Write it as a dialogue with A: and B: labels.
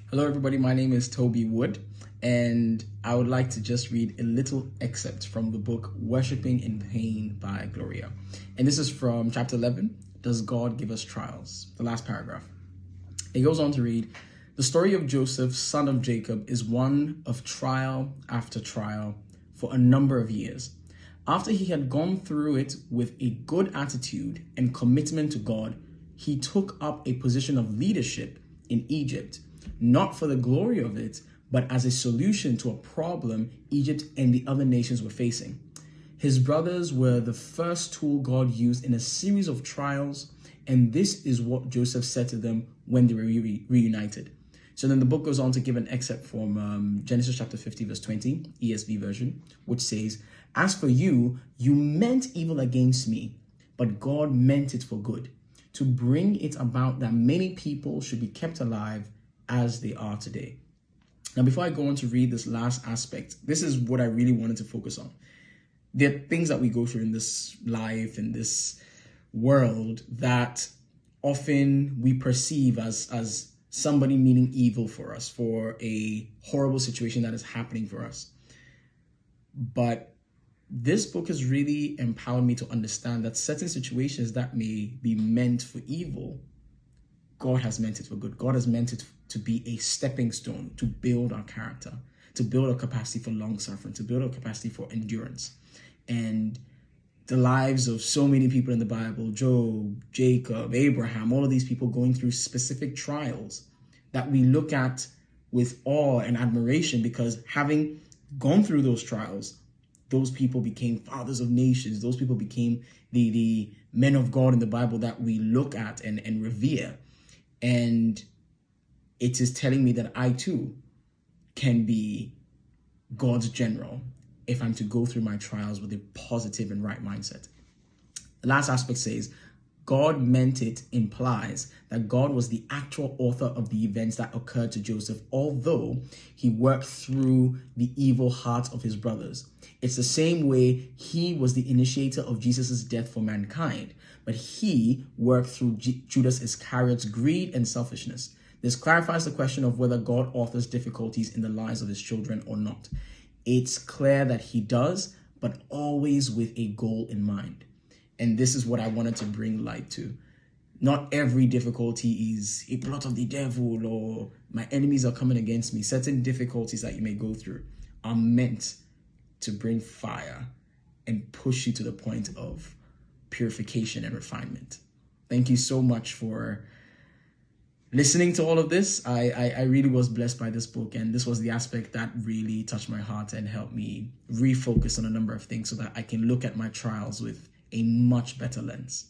A: Hello everybody, my name is Toby Woode, and I would like to just read a little excerpt from the book Worshipping in Pain by Gloria. And this is from chapter 11, Does God Give Us Trials? The last paragraph. It goes on to read, the story of Joseph, son of Jacob, is one of trial after trial for a number of years. After he had gone through it with a good attitude and commitment to God, he took up a position of leadership in Egypt, not for the glory of it, but as a solution to a problem Egypt and the other nations were facing. His brothers were the first tool God used in a series of trials, and this is what Joseph said to them when they were reunited. So then the book goes on to give an excerpt from Genesis chapter 50, verse 20, ESV version, which says, "As for you, you meant evil against me, but God meant it for good, to bring it about that many people should be kept alive as they are today." Now, before I go on to read this last aspect, this is what I really wanted to focus on. There are things that we go through in this life, in this world, that often we perceive as somebody meaning evil for us, for a horrible situation that is happening for us. But this book has really empowered me to understand that certain situations that may be meant for evil, God has meant it for good. God has meant it to be a stepping stone to build our character, to build a capacity for long suffering, to build a capacity for endurance. And the lives of so many people in the Bible, Job, Jacob, Abraham, all of these people going through specific trials that we look at with awe and admiration, because having gone through those trials, those people became fathers of nations. Those people became the men of God in the Bible that we look at and revere. And it is telling me that I too can be God's general if I'm to go through my trials with a positive and right mindset. The last aspect says, God meant it implies that God was the actual author of the events that occurred to Joseph, although he worked through the evil hearts of his brothers. It's the same way he was the initiator of Jesus' death for mankind, but he worked through Judas Iscariot's greed and selfishness. This clarifies the question of whether God authors difficulties in the lives of his children or not. It's clear that he does, but always with a goal in mind. And this is what I wanted to bring light to. Not every difficulty is a plot of the devil or my enemies are coming against me. Certain difficulties that you may go through are meant to bring fire and push you to the point of purification and refinement. Thank you so much for listening to all of this. I really was blessed by this book, and this was the aspect that really touched my heart and helped me refocus on a number of things so that I can look at my trials with a much better lens.